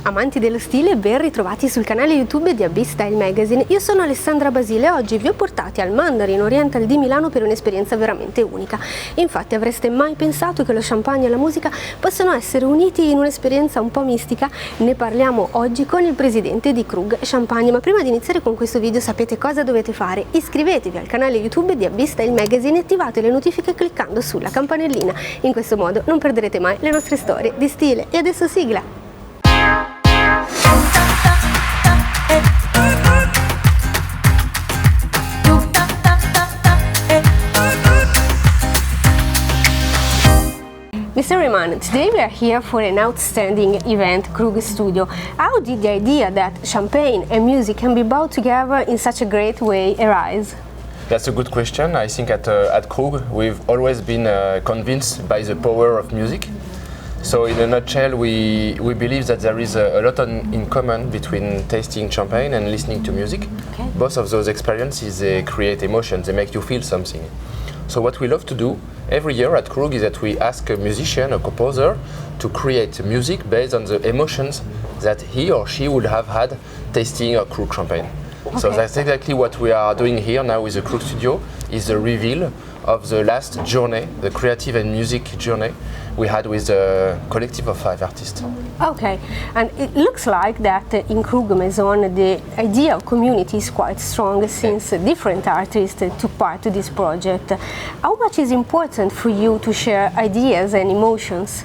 Amanti dello stile, ben ritrovati sul canale YouTube di Style Magazine. Io sono Alessandra Basile e oggi vi ho portati al Mandarin Oriental di Milano per un'esperienza veramente unica. Infatti, avreste mai pensato che lo champagne e la musica possano essere uniti in un'esperienza un po' mistica? Ne parliamo oggi con il presidente di Krug Champagne, ma prima di iniziare con questo video sapete cosa dovete fare? Iscrivetevi al canale YouTube di Style Magazine e attivate le notifiche cliccando sulla campanellina. In questo modo non perderete mai le nostre storie di stile. E adesso sigla! Mr. Reman, today we are here for an outstanding event, Krug Studio. How did the idea that champagne and music can be brought together in such a great way arise? That's a good question. I think at Krug we've always been convinced by the power of music. So in a nutshell, we believe that there is a lot in common between tasting champagne and listening to music. Okay. Both of those experiences, they create emotions, they make you feel something. So what we love to do every year at Krug is that we ask a musician, a composer, to create music based on the emotions that he or she would have had tasting a Krug champagne. Okay. So that's exactly what we are doing here now with the Krug Studio, is the reveal of the last journey, the creative and music journey we had with a collective of 5 artists. Okay, and it looks like that in Krug Maison the idea of community is quite strong since different artists took part to this project. How much is important for you to share ideas and emotions?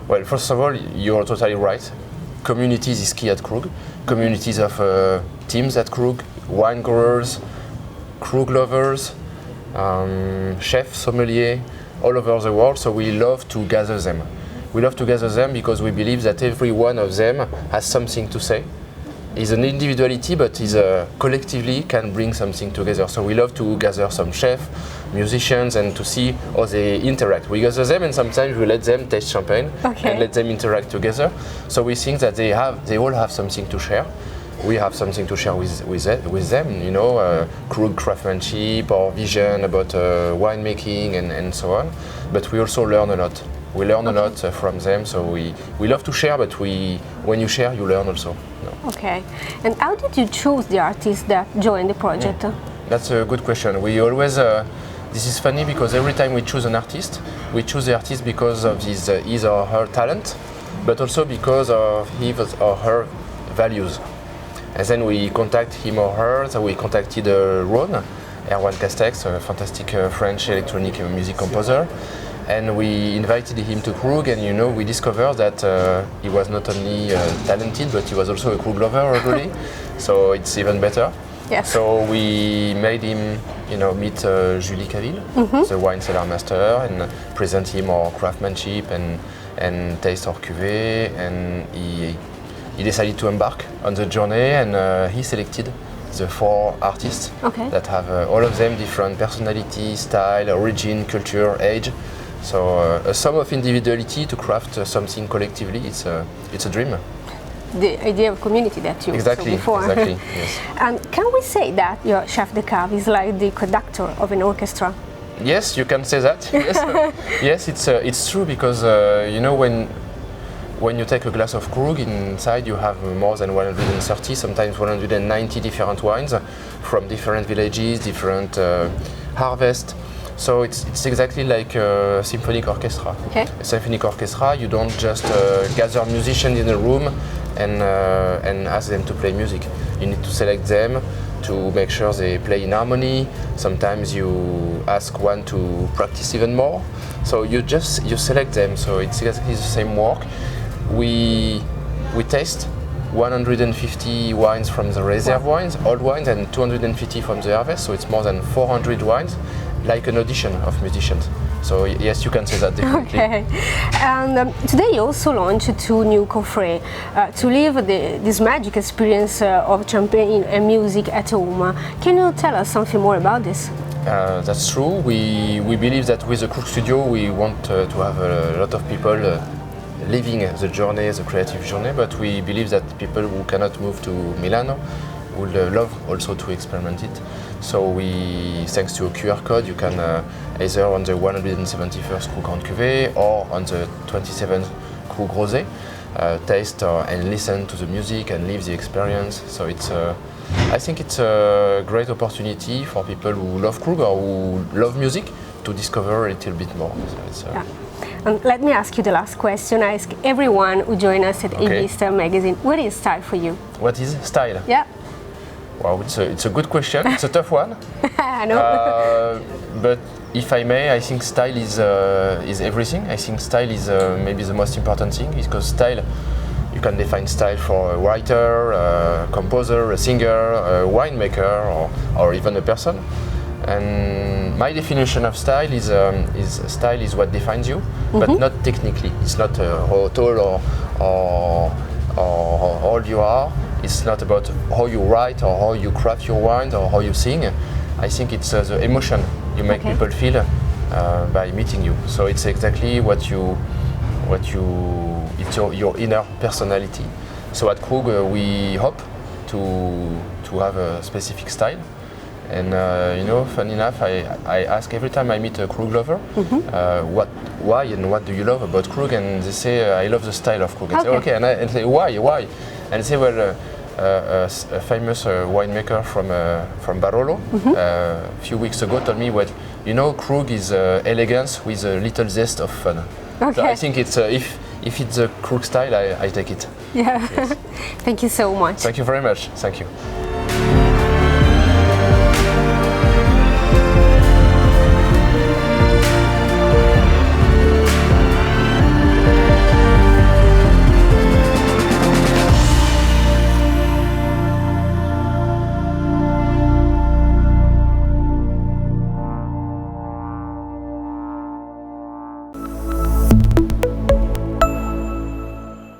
Well, first of all, you're totally right. Communities is key at Krug. Communities of teams at Krug, wine growers, Krug lovers, chefs, sommelier, all over the world, so we love to gather them. We love to gather them because we believe that every one of them has something to say. It's an individuality, but is collectively can bring something together. So we love to gather some chefs, musicians, and to see how they interact. We gather them, and sometimes we let them taste champagne and let them interact together. So we think that they all have something to share. We have something to share with them, you know, Krug craftsmanship or vision about winemaking and so on. But we also learn a lot. We learn a lot from them, so we love to share, but when you share, you learn also. No. Okay. And how did you choose the artists that joined the project? That's a good question. We always, this is funny because every time we choose an artist, we choose the artist because of his or her talent, but also because of his or her values. And then we contact him or her, so we contacted Ron Castex, a fantastic French electronic music composer, and we invited him to Krug, and you know, we discovered that he was not only talented, but he was also a Krug lover already, so it's even better. Yes. So we made him, you know, meet Julie Caville, the wine cellar master, and present him our craftsmanship and taste our cuvée, and he decided to embark on the journey, and he selected the 4 artists that have all of them different personality, style, origin, culture, age. So a sum of individuality to craft something collectively. It's a dream. The idea of community that you saw before. Exactly. Yes. And can we say that your chef de cave is like the conductor of an orchestra? Yes, you can say that. Yes, yes, it's true because you know, when you take a glass of Krug, inside you have more than 130, sometimes 190 different wines from different villages, different harvests. So it's exactly like a symphonic orchestra. Okay. A symphonic orchestra, you don't just gather musicians in a room and ask them to play music. You need to select them to make sure they play in harmony. Sometimes you ask one to practice even more. So you select them. So it's exactly the same work. We taste 150 wines from the reserve wines, old wines, and 250 from the harvest, so it's more than 400 wines, like an audition of musicians. So yes, you can say that definitely. Okay. And today you also launched 2 new coffrets to live this magic experience of champagne and music at home. Can you tell us something more about this? That's true. We believe that with the Krug Studio we want to have a lot of people living the journey, the creative journey, but we believe that people who cannot move to Milano would love also to experiment it. So thanks to a QR code, you can either on the 171st Krug Grand Cuvee or on the 27th Krug Rosé, taste and listen to the music and live the experience. So it's, I think it's a great opportunity for people who love Krug or who love music to discover a little bit more. So it's, let me ask you the last question. I ask everyone who joins us at Vista magazine, what is style for you? What is style? Yeah. Wow, it's a good question. It's a tough one. I know. But if I may, I think style is everything. I think style is maybe the most important thing, because style, you can define style for a writer, a composer, a singer, a winemaker, or even a person. And my definition of style is style is what defines you, but not technically. It's not how tall or how old you are. It's not about how you write or how you craft your wine or how you sing. I think it's the emotion you make people feel by meeting you. So it's exactly it's your inner personality. So at Krug we hope to have a specific style. And you know, funny enough, I ask every time I meet a Krug lover, why and what do you love about Krug? And they say, I love the style of Krug. I say, okay, and I say, why? And they say, well, a famous winemaker from Barolo a few weeks ago told me, well, you know, Krug is elegance with a little zest of fun. Okay. So I think it's if it's a Krug style, I take it. Yeah. Yes. Thank you so much. Thank you very much. Thank you.